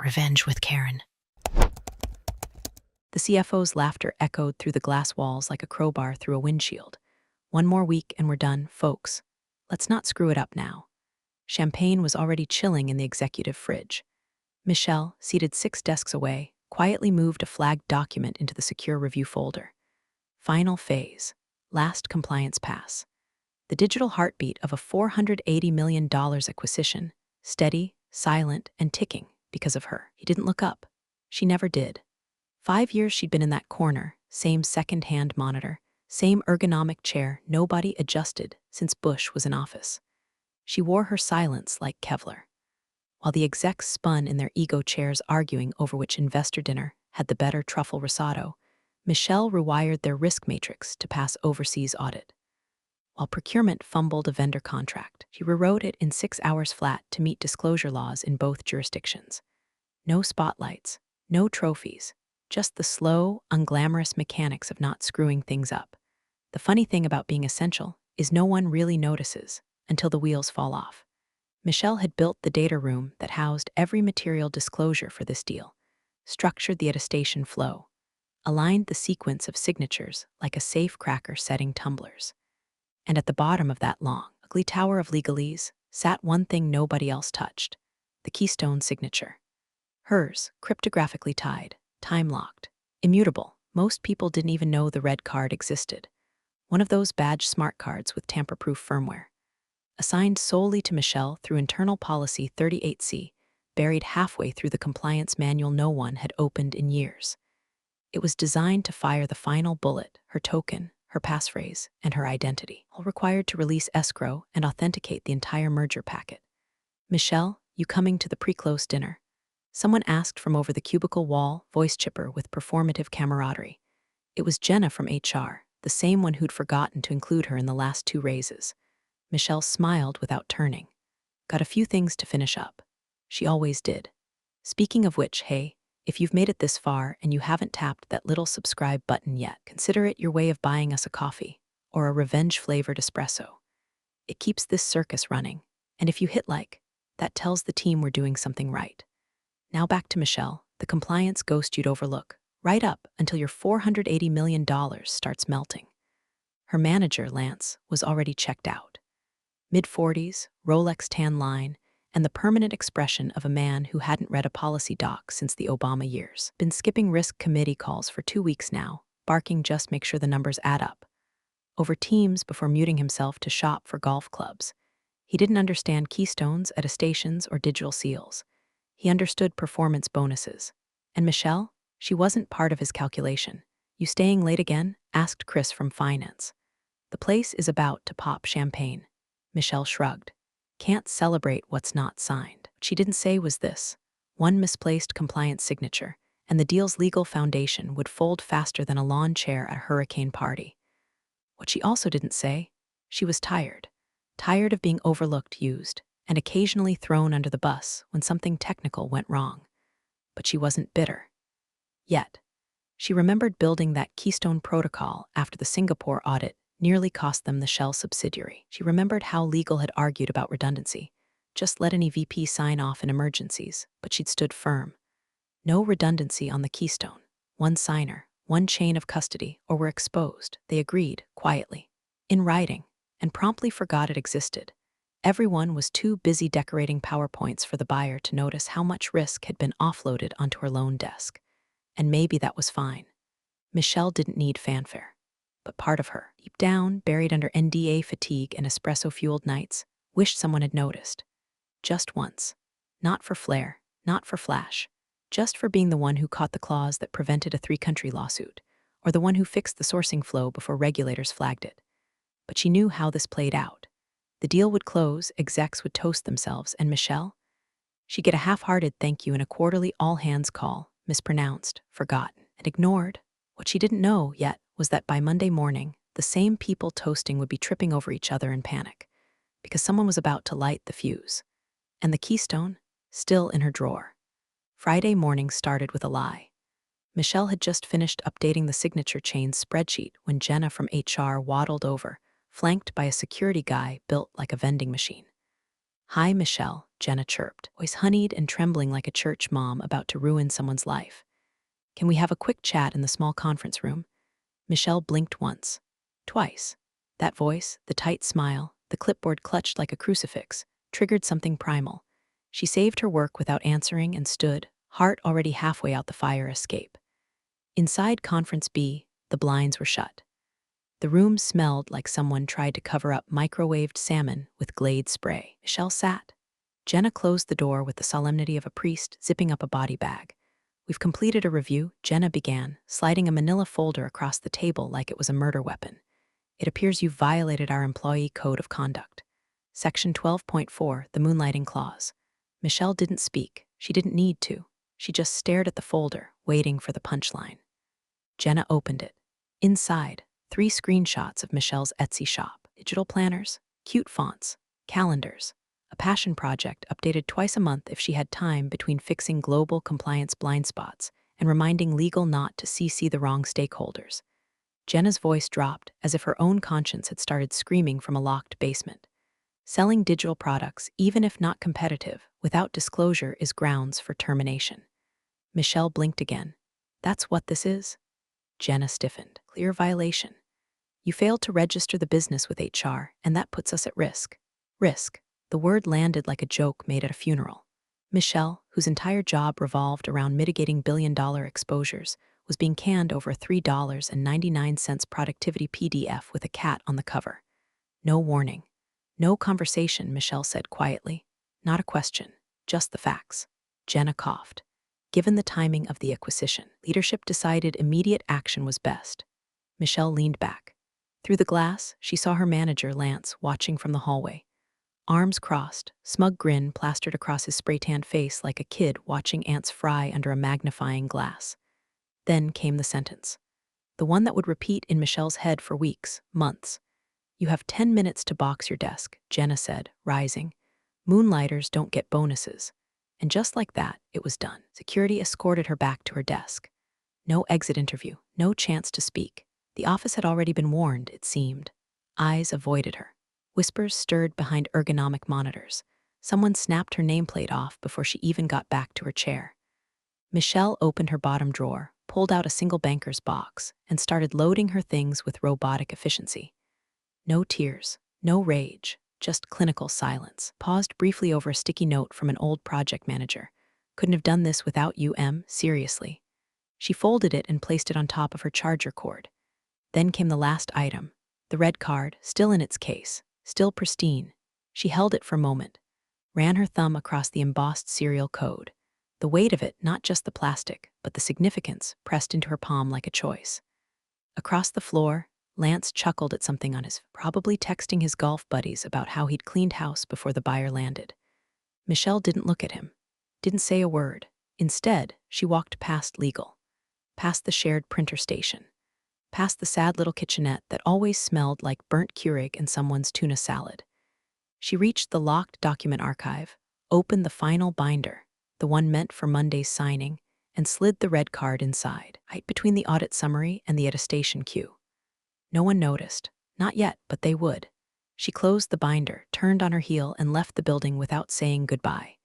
Revenge with Karen. The CFO's laughter echoed through the glass walls like a crowbar through a windshield. One more week and we're done, folks. Let's not screw it up now. Champagne was already chilling in the executive fridge. Michelle, seated 6 desks away, quietly moved a flagged document into the secure review folder. Final phase. Last compliance pass. The digital heartbeat of a $480 million acquisition, steady, silent, and ticking because of her. He didn't look up. She never did. 5 years she'd been in that corner, same second-hand monitor, same ergonomic chair nobody adjusted since Bush was in office. She wore her silence like Kevlar. While the execs spun in their ego chairs arguing over which investor dinner had the better truffle risotto, Michelle rewired their risk matrix to pass overseas audit. While procurement fumbled a vendor contract, she rewrote it in 6 hours flat to meet disclosure laws in both jurisdictions. No spotlights, no trophies, just the slow, unglamorous mechanics of not screwing things up. The funny thing about being essential is no one really notices until the wheels fall off. Michelle had built the data room that housed every material disclosure for this deal, structured the attestation flow, aligned the sequence of signatures like a safe cracker setting tumblers. And at the bottom of that long, ugly tower of legalese sat one thing nobody else touched: the Keystone signature. Hers, cryptographically tied, time-locked, immutable. Most people didn't even know the red card existed. One of those badge smart cards with tamper-proof firmware. Assigned solely to Michelle through internal policy 38C, buried halfway through the compliance manual no one had opened in years. It was designed to fire the final bullet, her token, her passphrase, and her identity, all required to release escrow and authenticate the entire merger packet. "Michelle, you coming to the pre-close dinner?" Someone asked from over the cubicle wall, voice chipper with performative camaraderie. It was Jenna from HR, the same one who'd forgotten to include her in the last 2 raises. Michelle smiled without turning. "Got a few things to finish up." She always did. "Speaking of which, hey, if you've made it this far and you haven't tapped that little subscribe button yet, consider it your way of buying us a coffee or a revenge-flavored espresso. It keeps this circus running, and if you hit like, that tells the team we're doing something right." Now back to Michelle, the compliance ghost you'd overlook, right up until your $480 million starts melting. Her manager, Lance, was already checked out. Mid-40s, Rolex tan line, and the permanent expression of a man who hadn't read a policy doc since the Obama years. Been skipping risk committee calls for 2 weeks now, barking just make sure the numbers add up. Over Teams before muting himself to shop for golf clubs. He didn't understand keystones, attestations, or digital seals. He understood performance bonuses. And Michelle? She wasn't part of his calculation. "You staying late again?" asked Chris from finance. "The place is about to pop champagne." Michelle shrugged. "Can't celebrate what's not signed." What she didn't say was this: one misplaced compliance signature, and the deal's legal foundation would fold faster than a lawn chair at a hurricane party. What she also didn't say: she was tired. Tired of being overlooked, used, and occasionally thrown under the bus when something technical went wrong. But she wasn't bitter. Yet. She remembered building that Keystone protocol after the Singapore audit nearly cost them the Shell subsidiary. She remembered how legal had argued about redundancy. Just let any VP sign off in emergencies, but she'd stood firm. No redundancy on the Keystone. One signer, one chain of custody, or we're exposed, they agreed, quietly. In writing, and promptly forgot it existed. Everyone was too busy decorating PowerPoints for the buyer to notice how much risk had been offloaded onto her loan desk. And maybe that was fine. Michelle didn't need fanfare. But part of her, deep down, buried under NDA fatigue and espresso-fueled nights, wished someone had noticed. Just once. Not for flair, not for flash. Just for being the one who caught the clause that prevented a 3-country lawsuit, or the one who fixed the sourcing flow before regulators flagged it. But she knew how this played out. The deal would close, execs would toast themselves, and Michelle? She'd get a half-hearted thank you in a quarterly all-hands call, mispronounced, forgotten, and ignored. What she didn't know yet was that by Monday morning, the same people toasting would be tripping over each other in panic, because someone was about to light the fuse. And the Keystone? Still in her drawer. Friday morning started with a lie. Michelle had just finished updating the signature chain's spreadsheet when Jenna from HR waddled over, flanked by a security guy built like a vending machine. "Hi, Michelle," Jenna chirped, voice honeyed and trembling like a church mom about to ruin someone's life. "Can we have a quick chat in the small conference room?" Michelle blinked once, twice. That voice, the tight smile, the clipboard clutched like a crucifix, triggered something primal. She saved her work without answering and stood, heart already halfway out the fire escape. Inside Conference B, the blinds were shut. The room smelled like someone tried to cover up microwaved salmon with Glade spray. Michelle sat. Jenna closed the door with the solemnity of a priest zipping up a body bag. "We've completed a review," Jenna began, sliding a manila folder across the table like it was a murder weapon. "It appears you've violated our employee code of conduct. Section 12.4, the Moonlighting clause." Michelle didn't speak. She didn't need to. She just stared at the folder, waiting for the punchline. Jenna opened it. Inside, 3 screenshots of Michelle's Etsy shop. Digital planners, cute fonts, calendars, a passion project updated twice a month if she had time between fixing global compliance blind spots and reminding legal not to CC the wrong stakeholders. Jenna's voice dropped as if her own conscience had started screaming from a locked basement. Selling digital products, even if not competitive, without disclosure is grounds for termination. Michelle blinked again. "That's what this is?" Jenna stiffened. "Clear violation. You failed to register the business with HR, and that puts us at risk." Risk. The word landed like a joke made at a funeral. Michelle, whose entire job revolved around mitigating billion-dollar exposures, was being canned over a $3.99 productivity PDF with a cat on the cover. "No warning. No conversation," Michelle said quietly. "Not a question. Just the facts." Jenna coughed. Given the timing of the acquisition, leadership decided immediate action was best. Michelle leaned back. Through the glass, she saw her manager, Lance, watching from the hallway. Arms crossed, smug grin plastered across his spray-tanned face like a kid watching ants fry under a magnifying glass. Then came the sentence. The one that would repeat in Michelle's head for weeks, months. "You have 10 minutes to box your desk," Jenna said, rising. "Moonlighters don't get bonuses." And just like that, it was done. Security escorted her back to her desk. No exit interview, no chance to speak. The office had already been warned, it seemed. Eyes avoided her. Whispers stirred behind ergonomic monitors. Someone snapped her nameplate off before she even got back to her chair. Michelle opened her bottom drawer, pulled out a single banker's box, and started loading her things with robotic efficiency. No tears, no rage, just clinical silence. Paused briefly over a sticky note from an old project manager. "Couldn't have done this without you, Em, seriously." She folded it and placed it on top of her charger cord. Then came the last item, the red card, still in its case, still pristine. She held it for a moment, ran her thumb across the embossed serial code. The weight of it, not just the plastic, but the significance, pressed into her palm like a choice. Across the floor, Lance chuckled at something on his, probably texting his golf buddies about how he'd cleaned house before the buyer landed. Michelle didn't look at him, didn't say a word. Instead, she walked past legal, past the shared printer station, past the sad little kitchenette that always smelled like burnt Keurig and someone's tuna salad. She reached the locked document archive, opened the final binder, the one meant for Monday's signing, and slid the red card inside, right between the audit summary and the attestation queue. No one noticed. Not yet, but they would. She closed the binder, turned on her heel, and left the building without saying goodbye.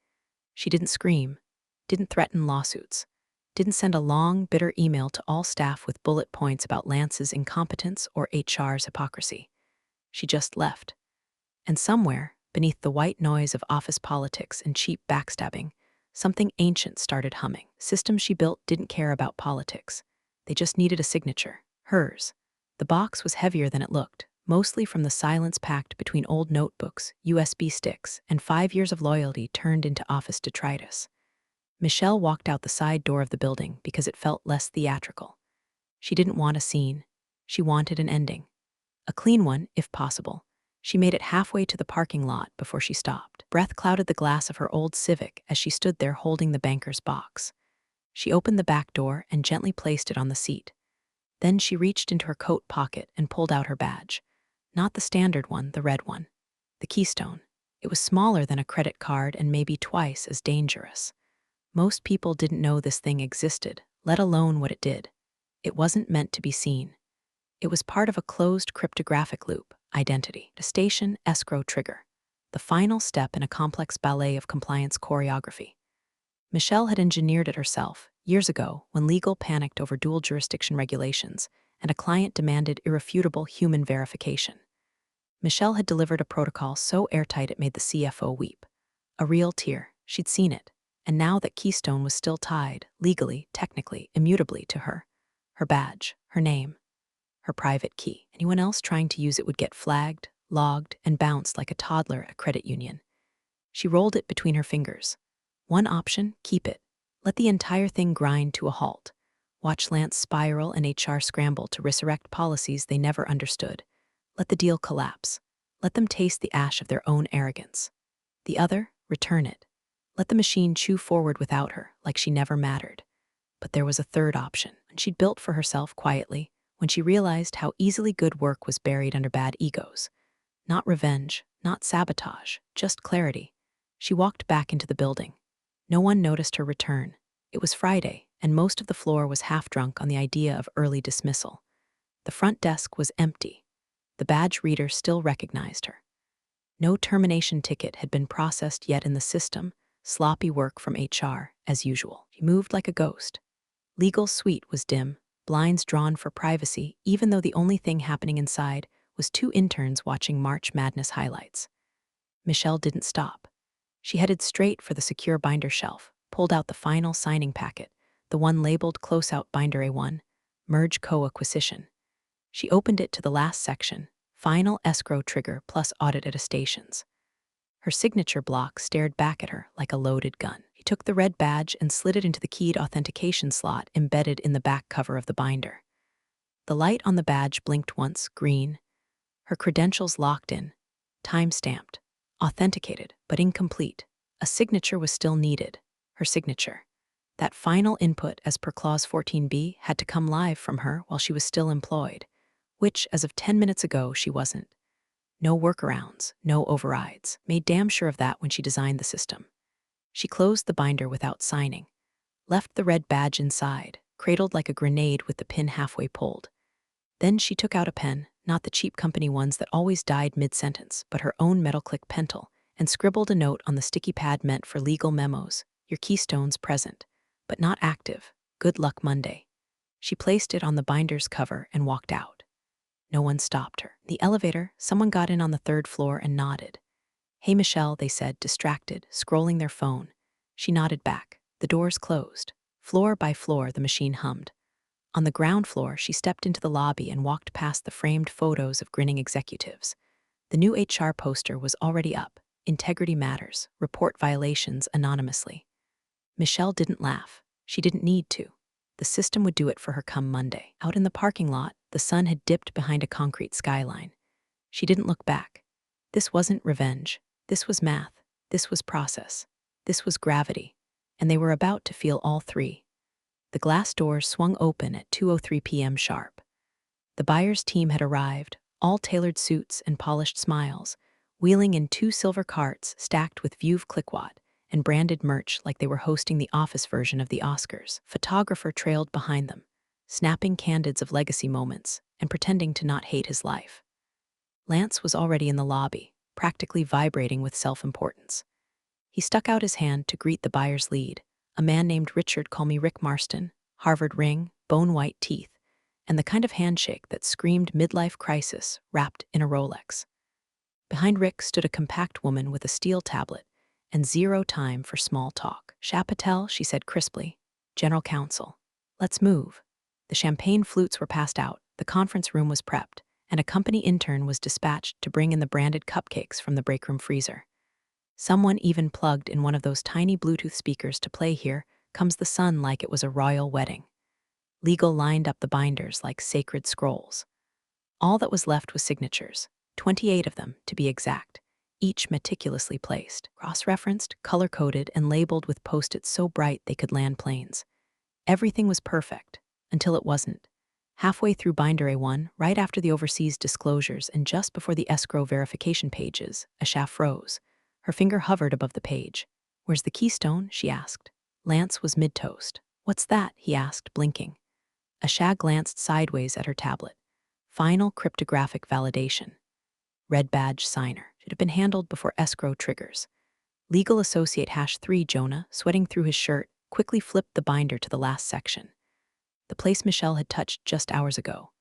She didn't scream, didn't threaten lawsuits, didn't send a long, bitter email to all staff with bullet points about Lance's incompetence or HR's hypocrisy. She just left. And somewhere, beneath the white noise of office politics and cheap backstabbing, something ancient started humming. Systems she built didn't care about politics. They just needed a signature, hers. The box was heavier than it looked, mostly from the silence packed between old notebooks, USB sticks, and 5 years of loyalty turned into office detritus. Michelle walked out the side door of the building because it felt less theatrical. She didn't want a scene. She wanted an ending. A clean one, if possible. She made it halfway to the parking lot before she stopped. Breath clouded the glass of her old Civic as she stood there holding the banker's box. She opened the back door and gently placed it on the seat. Then she reached into her coat pocket and pulled out her badge. Not the standard one, the red one. The Keystone. It was smaller than a credit card and maybe twice as dangerous. Most people didn't know this thing existed, let alone what it did. It wasn't meant to be seen. It was part of a closed cryptographic loop, identity, a station escrow trigger. the final step in a complex ballet of compliance choreography. Michelle had engineered it herself, years ago, when legal panicked over dual jurisdiction regulations and a client demanded irrefutable human verification. Michelle had delivered a protocol so airtight it made the CFO weep. A real tear. She'd seen it. And now that Keystone was still tied, legally, technically, immutably to her. Her badge, her name, her private key. Anyone else trying to use it would get flagged, logged, and bounced like a toddler at a credit union. She rolled it between her fingers. One option, keep it. Let the entire thing grind to a halt. Watch Lance spiral and HR scramble to resurrect policies they never understood. Let the deal collapse. Let them taste the ash of their own arrogance. The other, return it. Let the machine chew forward without her, like she never mattered. But there was a third option, and she'd built for herself quietly, when she realized how easily good work was buried under bad egos. Not revenge, not sabotage, just clarity. She walked back into the building. No one noticed her return. It was Friday, and most of the floor was half drunk on the idea of early dismissal. The front desk was empty. The badge reader still recognized her. No termination ticket had been processed yet in the system, sloppy work from HR, as usual. She moved like a ghost. Legal suite was dim, blinds drawn for privacy, even though the only thing happening inside was two interns watching March Madness highlights. Michelle didn't stop. She headed straight for the secure binder shelf, pulled out the final signing packet, the one labeled Closeout Binder A1, Merge Co-Acquisition. She opened it to the last section, Final Escrow Trigger plus Audit Attestations. Her signature block stared back at her like a loaded gun. She took the red badge and slid it into the keyed authentication slot embedded in the back cover of the binder. The light on the badge blinked once, green. Her credentials locked in, time-stamped, authenticated, but incomplete. A signature was still needed, her signature. That final input, as per Clause 14b, had to come live from her while she was still employed, which, as of 10 minutes ago, she wasn't. No workarounds, no overrides. Made damn sure of that when she designed the system. She closed the binder without signing, left the red badge inside, cradled like a grenade with the pin halfway pulled. Then she took out a pen, not the cheap company ones that always died mid-sentence, but her own metal-click pentel, and scribbled a note on the sticky pad meant for legal memos. Your Keystone's present, but not active. Good luck Monday. She placed it on the binder's cover and walked out. No one stopped her. The elevator, someone got in on the third floor and nodded. Hey, Michelle, they said, distracted, scrolling their phone. She nodded back. The doors closed. Floor by floor, the machine hummed. On the ground floor, she stepped into the lobby and walked past the framed photos of grinning executives. The new HR poster was already up. Integrity matters. Report violations anonymously. Michelle didn't laugh. She didn't need to. The system would do it for her come Monday. Out in the parking lot, the sun had dipped behind a concrete skyline. She didn't look back. This wasn't revenge. This was math. This was process. This was gravity. And they were about to feel all three. The glass doors swung open at 2:03 p.m. sharp. The buyer's team had arrived, all tailored suits and polished smiles, wheeling in 2 silver carts stacked with Veuve Cliquot and branded merch like they were hosting the office version of the Oscars. Photographer trailed behind them, snapping candids of legacy moments and pretending to not hate his life. Lance was already in the lobby, practically vibrating with self-importance. He stuck out his hand to greet the buyer's lead, a man named Richard, call me Rick Marston, Harvard ring, bone-white teeth, and the kind of handshake that screamed midlife crisis wrapped in a Rolex. Behind Rick stood a compact woman with a steel tablet and zero time for small talk. Chapatel, she said crisply, General Counsel. Let's move. The champagne flutes were passed out, the conference room was prepped, and a company intern was dispatched to bring in the branded cupcakes from the breakroom freezer. Someone even plugged in one of those tiny Bluetooth speakers to play Here Comes the Sun like it was a royal wedding. Legal lined up the binders like sacred scrolls. All that was left was signatures, 28 of them to be exact, each meticulously placed, cross-referenced, color-coded, and labeled with post-its so bright they could land planes. Everything was perfect, until it wasn't. Halfway through binder A1, right after the overseas disclosures and just before the escrow verification pages, Asha froze. Her finger hovered above the page. Where's the Keystone? She asked. Lance was mid-toast. What's that? He asked, blinking. Asha glanced sideways at her tablet. Final cryptographic validation. Red badge signer. It had been handled before escrow triggers. Legal Associate #3 Jonah, sweating through his shirt, quickly flipped the binder to the last section. The place Michelle had touched just hours ago.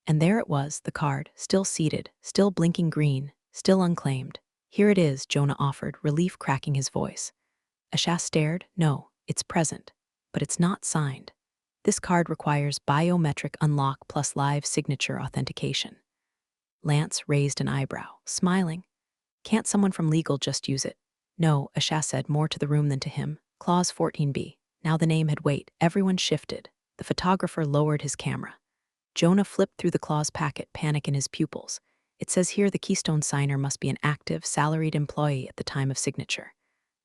And there it was, the card, still seated, still blinking green, still unclaimed. Here it is, Jonah offered, relief cracking his voice. Asha stared. No, it's present. But it's not signed. This card requires biometric unlock plus live signature authentication. Lance raised an eyebrow, smiling. Can't someone from legal just use it? No, Asha said, more to the room than to him. Clause 14b. Now the name had weight. Everyone shifted. The photographer lowered his camera. Jonah flipped through the clause packet, panic in his pupils. It says here the Keystone signer must be an active, salaried employee at the time of signature.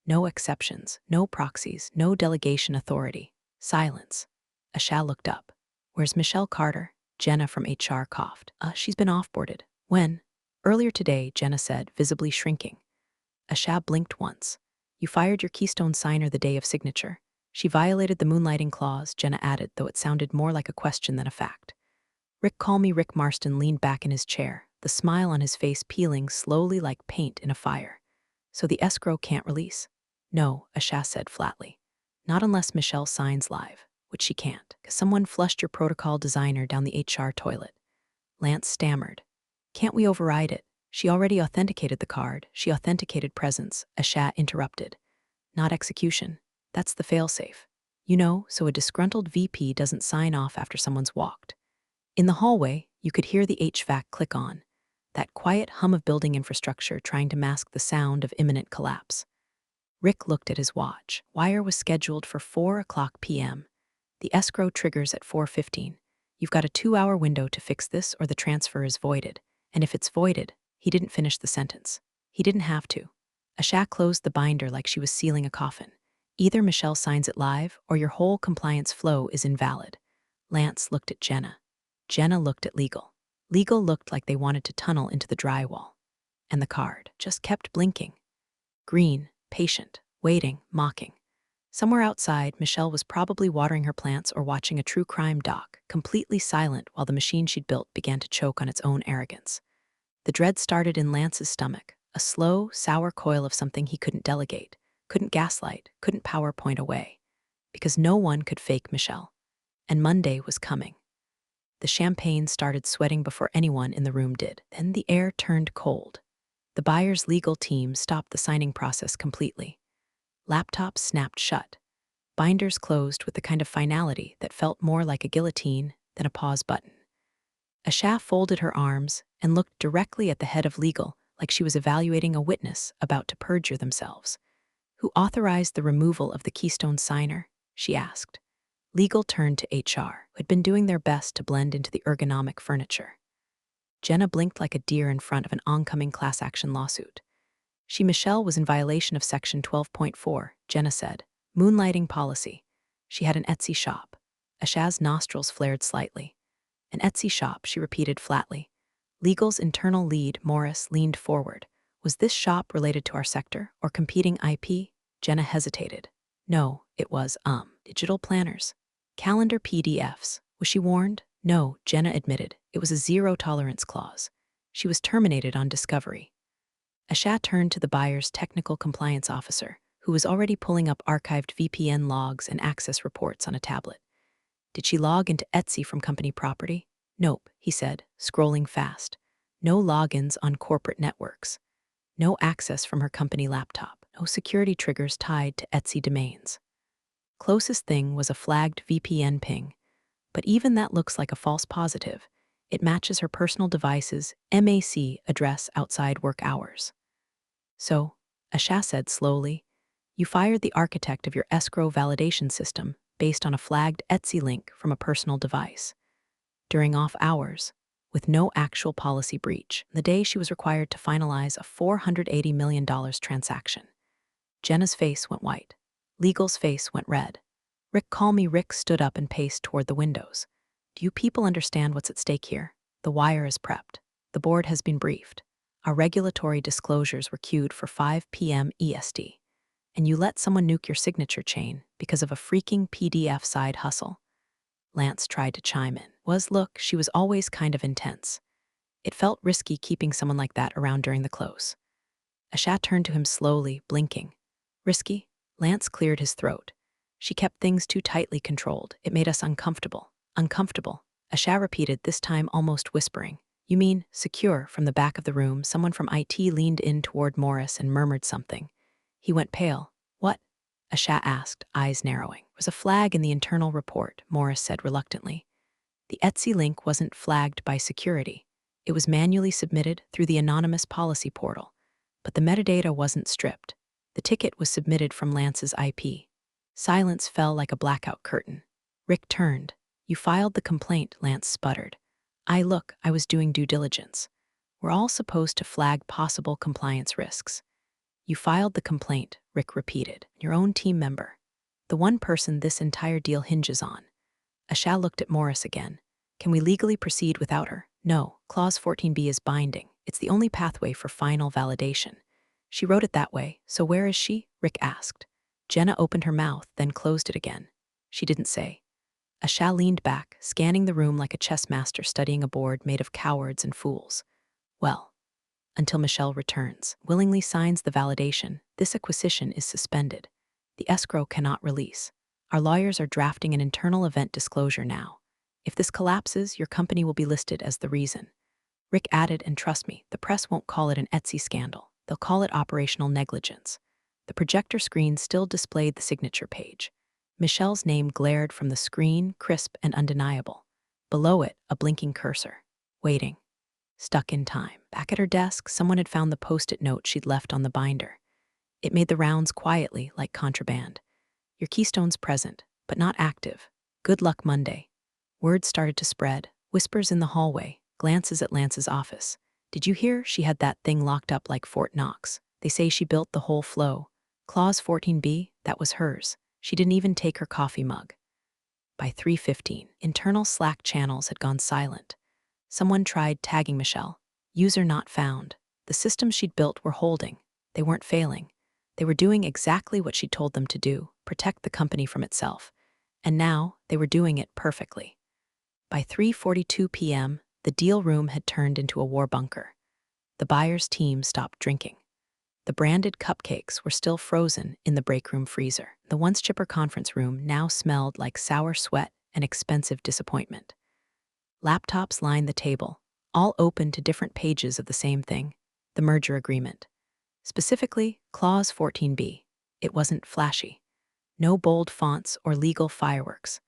No exceptions, no proxies, no delegation authority. Silence. Asha looked up. Where's Michelle Carter? Jenna from HR coughed. She's been offboarded. When? Earlier today, Jenna said, visibly shrinking. Asha blinked once. You fired your Keystone signer the day of signature. She violated the Moonlighting clause, Jenna added, though it sounded more like a question than a fact. Rick, call me Rick. Marston leaned back in his chair, the smile on his face peeling slowly like paint in a fire. So the escrow can't release? No, Asha said flatly. Not unless Michelle signs live, which she can't, because someone flushed your protocol designer down the HR toilet. Lance stammered. Can't we override it? She already authenticated the card. She authenticated presence. Asha interrupted. Not execution. That's the failsafe. You know, so a disgruntled VP doesn't sign off after someone's walked. In the hallway, you could hear the HVAC click on, that quiet hum of building infrastructure trying to mask the sound of imminent collapse. Rick looked at his watch. Wire was scheduled for 4:00 p.m. The escrow triggers at 4:15. You've got a 2-hour window to fix this or the transfer is voided. And if it's voided, he didn't finish the sentence. He didn't have to. Asha closed the binder like she was sealing a coffin. Either Michelle signs it live or your whole compliance flow is invalid. Lance looked at Jenna. Jenna looked at legal. Legal looked like they wanted to tunnel into the drywall. And the card just kept blinking. Green, patient, waiting, mocking. Somewhere outside, Michelle was probably watering her plants or watching a true crime doc, completely silent while the machine she'd built began to choke on its own arrogance. The dread started in Lance's stomach, a slow, sour coil of something he couldn't delegate, couldn't gaslight, couldn't PowerPoint away. Because no one could fake Michelle. And Monday was coming. The champagne started sweating before anyone in the room did. Then the air turned cold. The buyer's legal team stopped the signing process completely. Laptops snapped shut. Binders closed with the kind of finality that felt more like a guillotine than a pause button. Asha folded her arms and looked directly at the head of legal like she was evaluating a witness about to perjure themselves. Who authorized the removal of the Keystone signer? She asked. Legal turned to HR, who had been doing their best to blend into the ergonomic furniture. Jenna blinked like a deer in front of an oncoming class action lawsuit. Michelle was in violation of Section 12.4, Jenna said. Moonlighting policy. She had an Etsy shop. Asha's nostrils flared slightly. An Etsy shop, she repeated flatly. Legal's internal lead, Morris, leaned forward. Was this shop related to our sector or competing IP? Jenna hesitated. No, it was, digital planners. Calendar PDFs. Was she warned? No, Jenna admitted. It was a zero-tolerance clause. She was terminated on discovery. Asha turned to the buyer's technical compliance officer, who was already pulling up archived VPN logs and access reports on a tablet. Did she log into Etsy from company property? Nope, he said, scrolling fast. No logins on corporate networks. No access from her company laptop. No security triggers tied to Etsy domains. Closest thing was a flagged VPN ping, but even that looks like a false positive. It matches her personal device's MAC address outside work hours. So, Asha said slowly, you fired the architect of your escrow validation system based on a flagged Etsy link from a personal device. During off hours, with no actual policy breach, the day she was required to finalize a $480 million transaction. Jenna's face went white. Legal's face went red. Rick, call me Rick stood up and paced toward the windows. Do you people understand what's at stake here? The wire is prepped. The board has been briefed. Our regulatory disclosures were queued for 5 p.m. EST. And you let someone nuke your signature chain because of a freaking PDF side hustle. Lance tried to chime in. Look, she was always kind of intense. It felt risky keeping someone like that around during the close. Asha turned to him slowly, blinking. Risky? Lance cleared his throat. She kept things too tightly controlled. It made us uncomfortable. Uncomfortable. Asha repeated, this time almost whispering. You mean, secure? From the back of the room, someone from IT leaned in toward Morris and murmured something. He went pale. What? Asha asked, eyes narrowing. There was a flag in the internal report, Morris said reluctantly. The Etsy link wasn't flagged by security. It was manually submitted through the anonymous policy portal. But the metadata wasn't stripped. The ticket was submitted from Lance's IP. Silence fell like a blackout curtain. Rick turned. You filed the complaint, Lance sputtered. I was doing due diligence. We're all supposed to flag possible compliance risks. You filed the complaint, Rick repeated. Your own team member. The one person this entire deal hinges on. Asha looked at Morris again. Can we legally proceed without her? No, Clause 14b is binding. It's the only pathway for final validation. She wrote it that way, so where is she? Rick asked. Jenna opened her mouth, then closed it again. She didn't say. Asha leaned back, scanning the room like a chess master studying a board made of cowards and fools. Well, until Michelle returns, willingly signs the validation, this acquisition is suspended. The escrow cannot release. Our lawyers are drafting an internal event disclosure now. If this collapses, your company will be listed as the reason. Rick added, and trust me, the press won't call it an Etsy scandal. They'll call it operational negligence. The projector screen still displayed the signature page. Michelle's name glared from the screen, crisp and undeniable. Below it, a blinking cursor. Waiting. Stuck in time. Back at her desk, someone had found the post-it note she'd left on the binder. It made the rounds quietly, like contraband. Your Keystone's present, but not active. Good luck Monday. Words started to spread, whispers in the hallway, glances at Lance's office. Did you hear? She had that thing locked up like Fort Knox. They say she built the whole flow. Clause 14b, that was hers. She didn't even take her coffee mug. By 3:15, internal Slack channels had gone silent. Someone tried tagging Michelle. User not found. The systems she'd built were holding. They weren't failing. They were doing exactly what she told them to do, protect the company from itself. And now, they were doing it perfectly. By 3:42 p.m., the deal room had turned into a war bunker. The buyer's team stopped drinking. The branded cupcakes were still frozen in the break room freezer. The once chipper conference room now smelled like sour sweat and expensive disappointment. Laptops lined the table, all open to different pages of the same thing, the merger agreement. Specifically, Clause 14b. It wasn't flashy. No bold fonts or legal fireworks.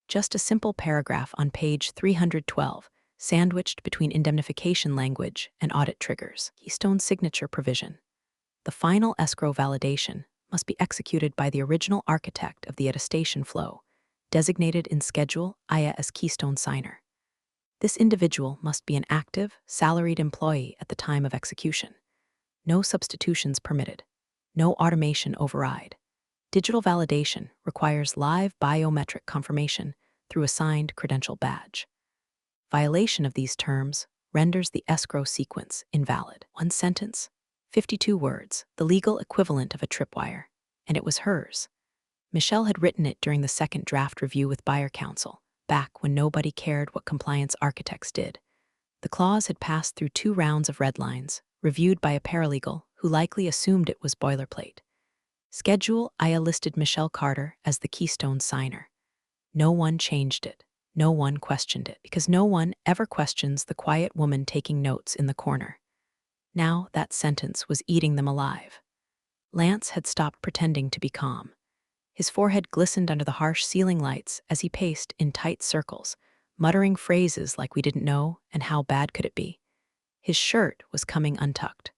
Just a simple paragraph on page 312, sandwiched between indemnification language and audit triggers. Keystone's signature provision. The final escrow validation must be executed by the original architect of the attestation flow, designated in Schedule IA as Keystone signer. This individual must be an active, salaried employee at the time of execution. No substitutions permitted. No automation override. Digital validation requires live biometric confirmation through a signed credential badge. Violation of these terms renders the escrow sequence invalid. One sentence, 52 words, the legal equivalent of a tripwire, and it was hers. Michelle had written it during the second draft review with buyer counsel, back when nobody cared what compliance architects did. The clause had passed through 2 rounds of red lines, reviewed by a paralegal who likely assumed it was boilerplate. Schedule IA listed Michelle Carter as the Keystone signer. No one changed it. No one questioned it, because no one ever questions the quiet woman taking notes in the corner. Now that sentence was eating them alive. Lance had stopped pretending to be calm. His forehead glistened under the harsh ceiling lights as he paced in tight circles, muttering phrases like "we didn't know" and "how bad could it be." His shirt was coming untucked.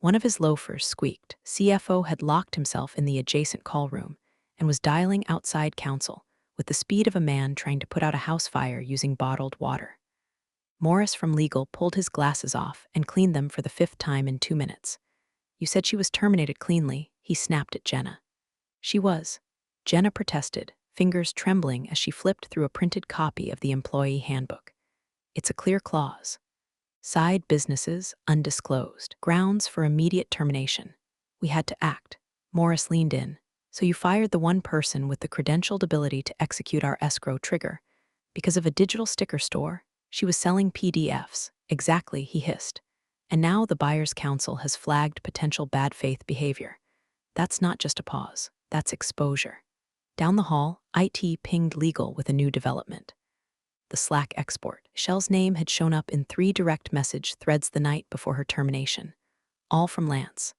One of his loafers squeaked. CFO had locked himself in the adjacent call room and was dialing outside counsel with the speed of a man trying to put out a house fire using bottled water. Morris from legal pulled his glasses off and cleaned them for the 5th time in 2 minutes. You said she was terminated cleanly, he snapped at Jenna. She was. Jenna protested, fingers trembling as she flipped through a printed copy of the employee handbook. It's a clear clause. Side businesses, undisclosed. Grounds for immediate termination. We had to act. Morris leaned in. So you fired the one person with the credentialed ability to execute our escrow trigger. Because of a digital sticker store, she was selling PDFs. Exactly, he hissed. And now the buyer's counsel has flagged potential bad faith behavior. That's not just a pause, that's exposure. Down the hall, IT pinged legal with a new development. The Slack export. Michelle's name had shown up in 3 direct message threads the night before her termination, all from Lance.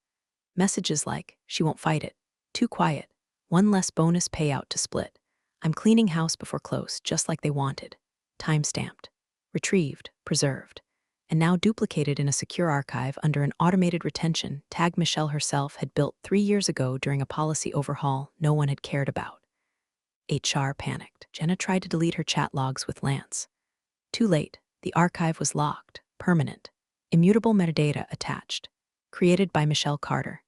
Messages like, she won't fight it, too quiet, one less bonus payout to split, I'm cleaning house before close, just like they wanted, time-stamped, retrieved, preserved, and now duplicated in a secure archive under an automated retention tag Michelle herself had built 3 years ago during a policy overhaul no one had cared about. HR panicked. Jenna tried to delete her chat logs with Lance. Too late. The archive was locked, permanent. Immutable metadata attached. Created by Michelle Carter.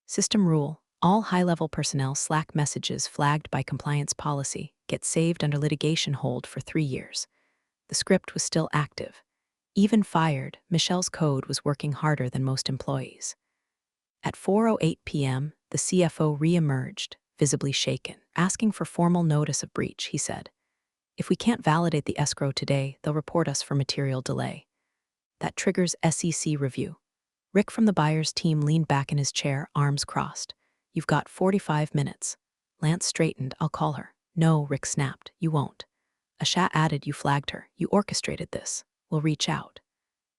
System rule: all high-level personnel Slack messages flagged by compliance policy get saved under litigation hold for 3 years. The script was still active. Even fired, Michelle's code was working harder than most employees. At 4:08 p.m., the CFO re-emerged, visibly shaken. Asking for formal notice of breach, he said. If we can't validate the escrow today, they'll report us for material delay. That triggers SEC review. Rick from the buyer's team leaned back in his chair, arms crossed. You've got 45 minutes. Lance straightened. I'll call her. No, Rick snapped. You won't. Asha added, you flagged her. You orchestrated this. We'll reach out.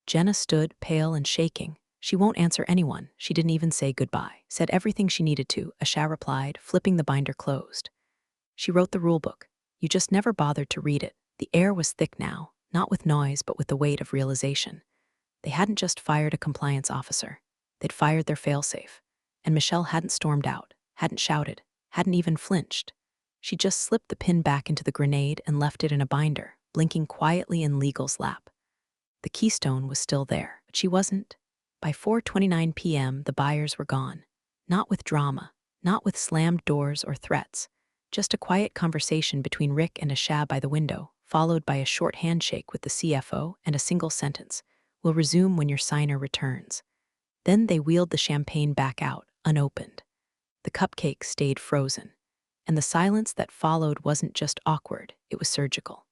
Jenna stood, pale and shaking. She won't answer anyone. She didn't even say goodbye. Said everything she needed to, Asha replied, flipping the binder closed. She wrote the rulebook. You just never bothered to read it. The air was thick now, not with noise, but with the weight of realization. They hadn't just fired a compliance officer. They'd fired their failsafe. And Michelle hadn't stormed out, hadn't shouted, hadn't even flinched. She just slipped the pin back into the grenade and left it in a binder, blinking quietly in Legal's lap. The Keystone was still there, but she wasn't. By 4:29 p.m., the buyers were gone. Not with drama, not with slammed doors or threats. Just a quiet conversation between Rick and Asha by the window, followed by a short handshake with the CFO and a single sentence. We'll resume when your signer returns. Then they wheeled the champagne back out, unopened. The cupcake stayed frozen. And the silence that followed wasn't just awkward, it was surgical.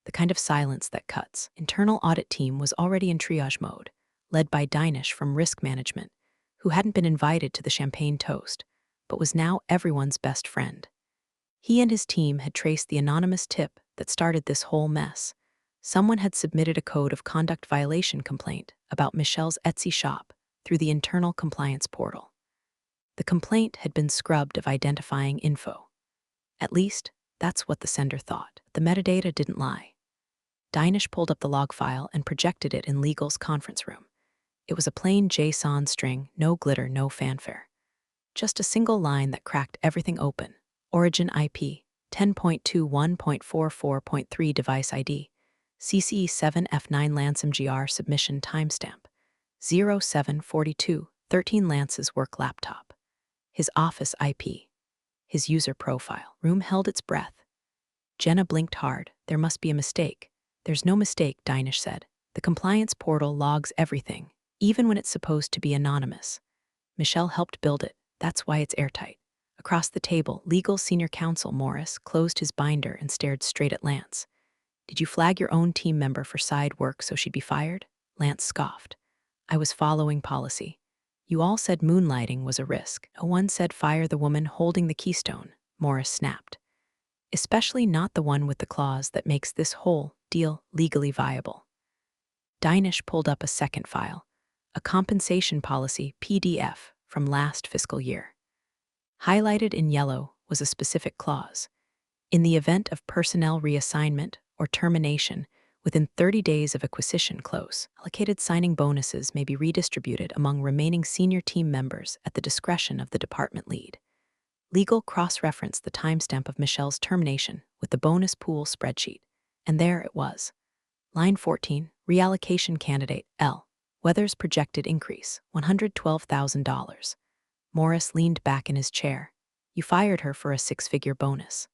The kind of silence that cuts. Internal audit team was already in triage mode, led by Dinesh from risk management, who hadn't been invited to the champagne toast, but was now everyone's best friend. He and his team had traced the anonymous tip that started this whole mess. Someone had submitted a code of conduct violation complaint about Michelle's Etsy shop through the internal compliance portal. The complaint had been scrubbed of identifying info. At least, that's what the sender thought. The metadata didn't lie. Dinesh pulled up the log file and projected it in Legal's conference room. It was a plain JSON string, no glitter, no fanfare. Just a single line that cracked everything open. Origin IP, 10.21.44.3 device ID, CCE7F9 Lansum GR submission timestamp, 0742, 13 Lance's work laptop. His office IP, his user profile. Room held its breath. Jenna blinked hard. There must be a mistake. There's no mistake, Dinesh said. The compliance portal logs everything, even when it's supposed to be anonymous. Michelle helped build it. That's why it's airtight. Across the table, legal senior counsel Morris closed his binder and stared straight at Lance. Did you flag your own team member for side work so she'd be fired? Lance scoffed. I was following policy. You all said moonlighting was a risk. No one said fire the woman holding the Keystone, Morris snapped. Especially not the one with the clause that makes this whole deal legally viable. Dinesh pulled up a second file, a compensation policy PDF from last fiscal year. Highlighted in yellow was a specific clause. In the event of personnel reassignment or termination within 30 days of acquisition close, allocated signing bonuses may be redistributed among remaining senior team members at the discretion of the department lead. Legal cross-referenced the timestamp of Michelle's termination with the bonus pool spreadsheet, and there it was. Line 14, reallocation candidate L. Weather's projected increase, $112,000. Morris leaned back in his chair. You fired her for a 6-figure bonus.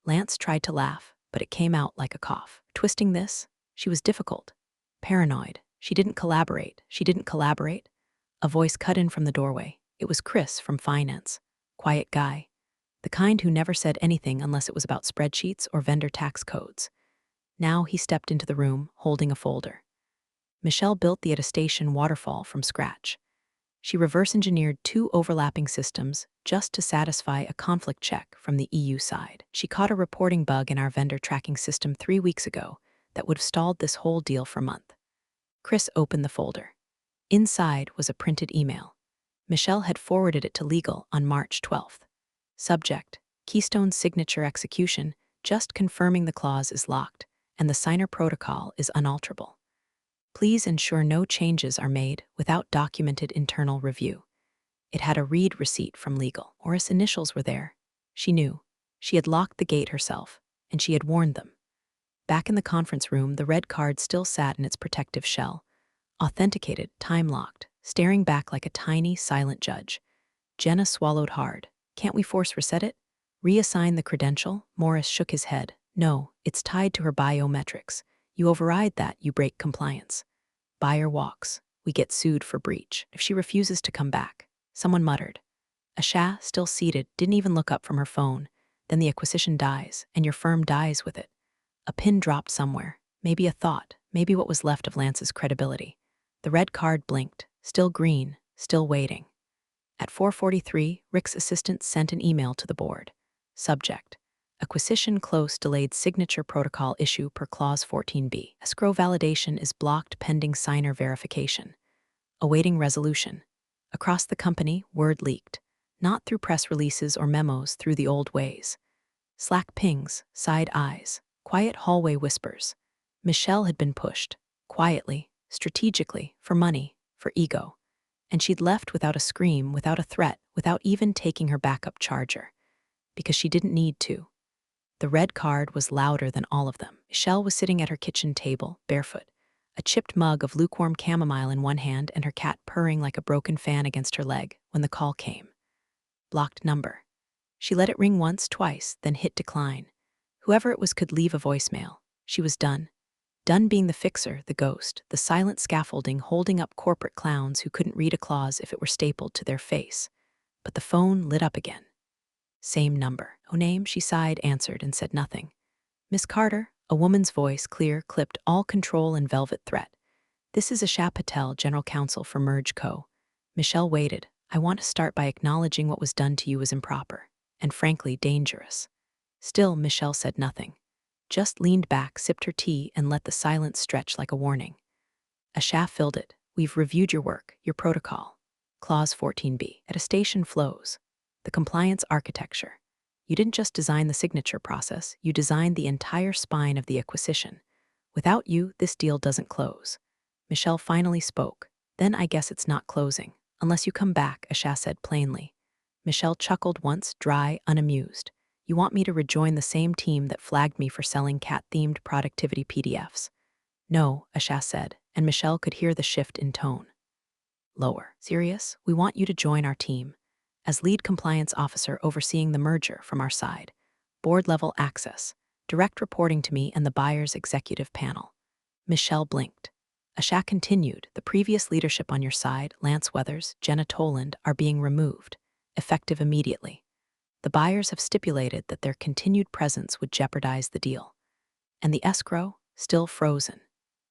Lance tried to laugh, but it came out like a cough. Twisting this, she was difficult, paranoid. She didn't collaborate. A voice cut in from the doorway. It was Chris from finance. Quiet guy. The kind who never said anything unless it was about spreadsheets or vendor tax codes. Now he stepped into the room, holding a folder. Michelle built the attestation waterfall from scratch. She reverse-engineered 2 overlapping systems just to satisfy a conflict check from the EU side. She caught a reporting bug in our vendor tracking system 3 weeks ago that would have stalled this whole deal for a month. Chris opened the folder. Inside was a printed email. Michelle had forwarded it to legal on March 12th. Subject: Keystone's signature execution, just confirming the clause is locked and the signer protocol is unalterable. Please ensure no changes are made without documented internal review. It had a read receipt from legal. Orris' initials were there. She knew. She had locked the gate herself, and she had warned them. Back in the conference room, the red card still sat in its protective shell, authenticated, time-locked, staring back like a tiny, silent judge. Jenna swallowed hard. Can't we force reset it? Reassign the credential? Morris shook his head. No, it's tied to her biometrics. You override that, you break compliance. Buyer walks. We get sued for breach. If she refuses to come back. Someone muttered. Asha, still seated, didn't even look up from her phone. Then the acquisition dies, and your firm dies with it. A pin dropped somewhere. Maybe a thought. Maybe what was left of Lance's credibility. The red card blinked. Still green. Still waiting. At 4:43, Rick's assistant sent an email to the board. Subject: Acquisition close delayed signature protocol issue per clause 14b. Escrow validation is blocked pending signer verification. Awaiting resolution. Across the company, word leaked. Not through press releases or memos, through the old ways. Slack pings, side eyes, quiet hallway whispers. Michelle had been pushed. Quietly, strategically, for money, for ego. And she'd left without a scream, without a threat, without even taking her backup charger. Because she didn't need to. The red card was louder than all of them. Michelle was sitting at her kitchen table, barefoot, a chipped mug of lukewarm chamomile in one hand and her cat purring like a broken fan against her leg when the call came. Blocked number. She let it ring once, twice, then hit decline. Whoever it was could leave a voicemail. She was done. Done being the fixer, the ghost, the silent scaffolding holding up corporate clowns who couldn't read a clause if it were stapled to their face. But the phone lit up again. Same number. No name, she sighed, answered, and said nothing. Miss Carter, a woman's voice, clear, clipped, all control and velvet threat. This is Asha Patel, General Counsel for Merge Co. Michelle waited. I want to start by acknowledging what was done to you was improper, and frankly, dangerous. Still, Michelle said nothing. Just leaned back, sipped her tea, and let the silence stretch like a warning. Asha filled it. We've reviewed your work, your protocol. Clause 14b. Attestation flows. The compliance architecture. You didn't just design the signature process, you designed the entire spine of the acquisition. Without you, this deal doesn't close. Michelle finally spoke. Then I guess it's not closing. Unless you come back, Asha said plainly. Michelle chuckled once, dry, unamused. You want me to rejoin the same team that flagged me for selling cat-themed productivity PDFs? No, Asha said, and Michelle could hear the shift in tone. Lower. Serious? We want you to join our team. As lead compliance officer overseeing the merger from our side. Board-level access. Direct reporting to me and the buyer's executive panel. Michelle blinked. Asha continued, the previous leadership on your side, Lance Weathers, Jenna Toland, are being removed, effective immediately. The buyers have stipulated that their continued presence would jeopardize the deal. And the escrow, still frozen.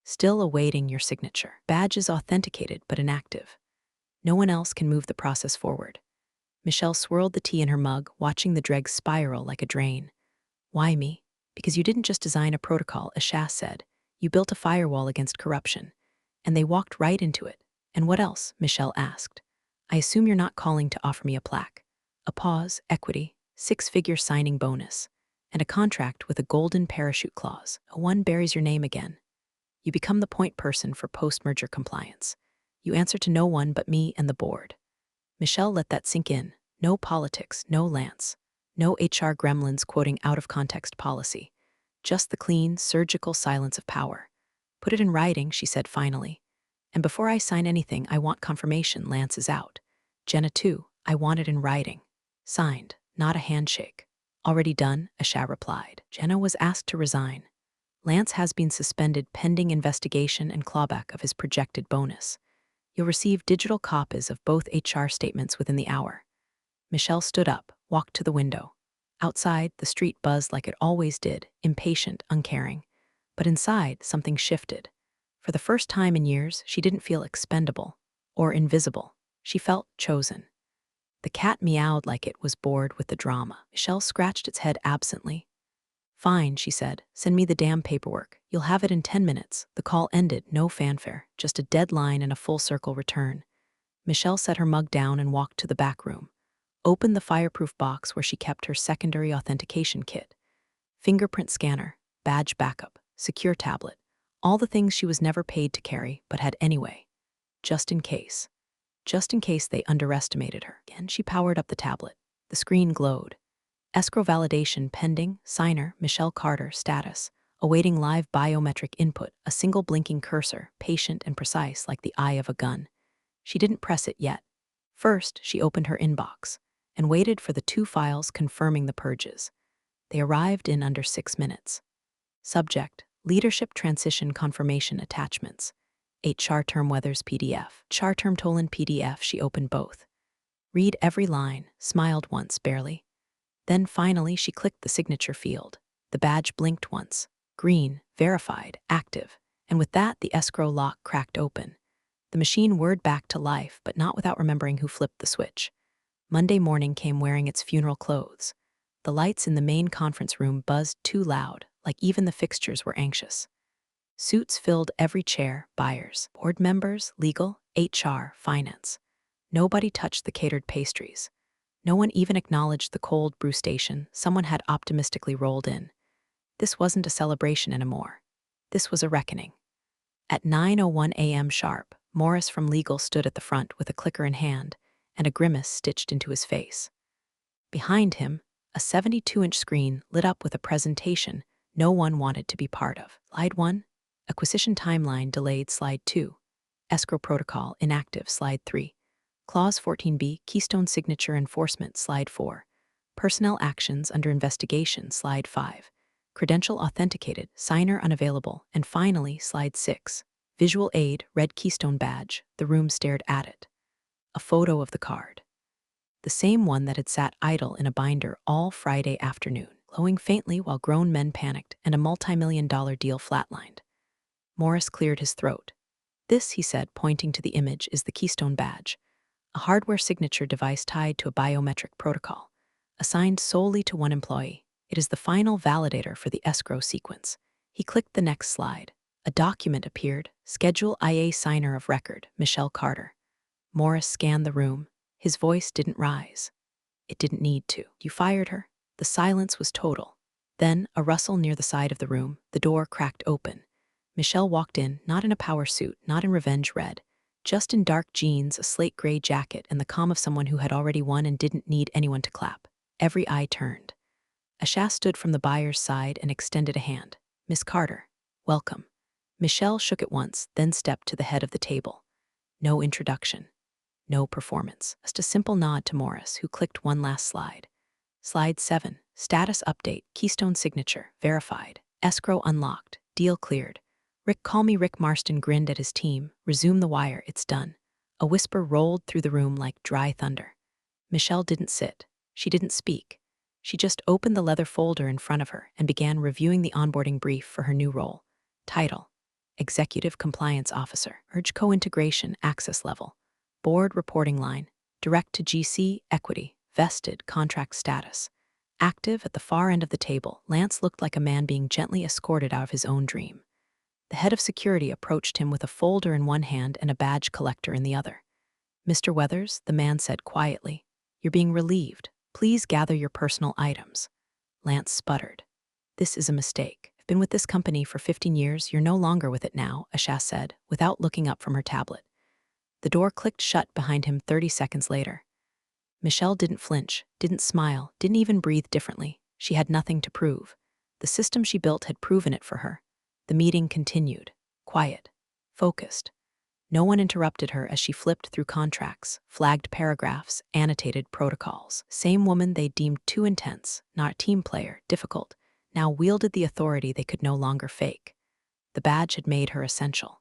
Still awaiting your signature. Badge is authenticated but inactive. No one else can move the process forward. Michelle swirled the tea in her mug, watching the dregs spiral like a drain. Why me? Because you didn't just design a protocol, Asha said. You built a firewall against corruption. And they walked right into it. And what else? Michelle asked. I assume you're not calling to offer me a plaque. A pause, equity, 6-figure signing bonus, and a contract with a golden parachute clause. One buries your name again. You become the point person for post-merger compliance. You answer to no one but me and the board. Michelle let that sink in. No politics, no Lance. No HR gremlins quoting out-of-context policy. Just the clean, surgical silence of power. Put it in writing, she said finally. And before I sign anything, I want confirmation Lance is out. Jenna too, I want it in writing. Signed, not a handshake. Already done, Asha replied. Jenna was asked to resign. Lance has been suspended pending investigation and clawback of his projected bonus. You'll receive digital copies of both HR statements within the hour. Michelle stood up, walked to the window. Outside, the street buzzed like it always did, impatient, uncaring. But inside, something shifted. For the first time in years, she didn't feel expendable or invisible. She felt chosen. The cat meowed like it was bored with the drama. Michelle scratched its head absently. "Fine," she said. "Send me the damn paperwork. You'll have it in 10 minutes." The call ended, no fanfare, just a deadline and a full-circle return. Michelle set her mug down and walked to the back room. Opened the fireproof box where she kept her secondary authentication kit. Fingerprint scanner, badge backup, secure tablet. All the things she was never paid to carry, but had anyway. Just in case. Just in case they underestimated her. Again, she powered up the tablet. The screen glowed. Escrow validation pending, signer, Michelle Carter, status. Awaiting live biometric input, a single blinking cursor, patient and precise like the eye of a gun. She didn't press it yet. First, she opened her inbox and waited for the 2 files confirming the purges. They arrived in under 6 minutes. Subject, Leadership Transition Confirmation Attachments. HR Term Weathers PDF. HR Term Tolan PDF. She opened both. Read every line, smiled once, barely. Then finally she clicked the signature field. The badge blinked once. Green, verified, active. And with that, the escrow lock cracked open. The machine whirred back to life, but not without remembering who flipped the switch. Monday morning came wearing its funeral clothes. The lights in the main conference room buzzed too loud, like even the fixtures were anxious. Suits filled every chair, buyers, board members, legal, HR, finance. Nobody touched the catered pastries. No one even acknowledged the cold brew station someone had optimistically rolled in. This wasn't a celebration anymore. This was a reckoning. At 9:01 a.m. sharp, Morris from legal stood at the front with a clicker in hand and a grimace stitched into his face. Behind him, a 72-inch screen lit up with a presentation no one wanted to be part of. Slide 1, Acquisition Timeline Delayed. Slide 2, Escrow Protocol Inactive. Slide 3, Clause 14b, Keystone Signature Enforcement. Slide 4, Personnel Actions Under Investigation. Slide 5, Credential Authenticated, Signer Unavailable, and finally, Slide 6, Visual Aid, Red Keystone Badge. The room stared at it. A photo of the card. The same one that had sat idle in a binder all Friday afternoon, glowing faintly while grown men panicked and a multi-million-dollar deal flatlined. Morris cleared his throat. "This," he said, pointing to the image, "is the Keystone Badge, a hardware signature device tied to a biometric protocol, assigned solely to one employee. It is the final validator for the escrow sequence." He clicked the next slide. A document appeared, Schedule IA Signer of Record, Michelle Carter. Morris scanned the room. His voice didn't rise. It didn't need to. "You fired her?" The silence was total. Then, a rustle near the side of the room, the door cracked open. Michelle walked in, not in a power suit, not in revenge red, just in dark jeans, a slate gray jacket, and the calm of someone who had already won and didn't need anyone to clap. Every eye turned. Asha stood from the buyer's side and extended a hand. "Miss Carter, welcome." Michelle shook it once, then stepped to the head of the table. No introduction. No performance, just a simple nod to Morris, who clicked one last slide. Slide 7, Status Update, Keystone Signature, Verified, Escrow Unlocked, Deal Cleared. "Rick, call me Rick." Marston grinned at his team. "Resume the wire, it's done." A whisper rolled through the room like dry thunder. Michelle didn't sit. She didn't speak. She just opened the leather folder in front of her and began reviewing the onboarding brief for her new role. Title: Executive Compliance Officer. Urge Co-Integration Access Level. Board Reporting Line. Direct to GC, Equity, Vested, Contract Status. Active at the far end of the table, Lance looked like a man being gently escorted out of his own dream. The head of security approached him with a folder in one hand and a badge collector in the other. "Mr. Weathers," the man said quietly, "you're being relieved. Please gather your personal items." Lance sputtered. "This is a mistake. I've been with this company for 15 years. You're no longer with it now," Asha said, without looking up from her tablet. The door clicked shut behind him 30 seconds later. Michelle didn't flinch, didn't smile, didn't even breathe differently. She had nothing to prove. The system she built had proven it for her. The meeting continued. Quiet. Focused. No one interrupted her as she flipped through contracts, flagged paragraphs, annotated protocols. Same woman they deemed too intense, not a team player, difficult, now wielded the authority they could no longer fake. The badge had made her essential,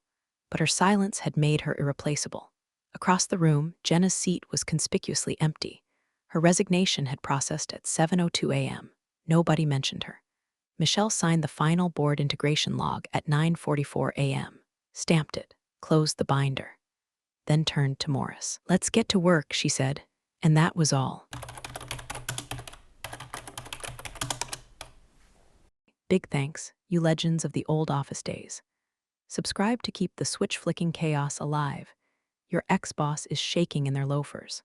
but her silence had made her irreplaceable. Across the room, Jenna's seat was conspicuously empty. Her resignation had processed at 7:02 a.m. Nobody mentioned her. Michelle signed the final board integration log at 9:44 a.m. stamped it, closed the binder, then turned to Morris. "Let's get to work," she said, and that was all. Big thanks, you legends of the old office days. Subscribe to keep the switch-flicking chaos alive. Your ex-boss is shaking in their loafers.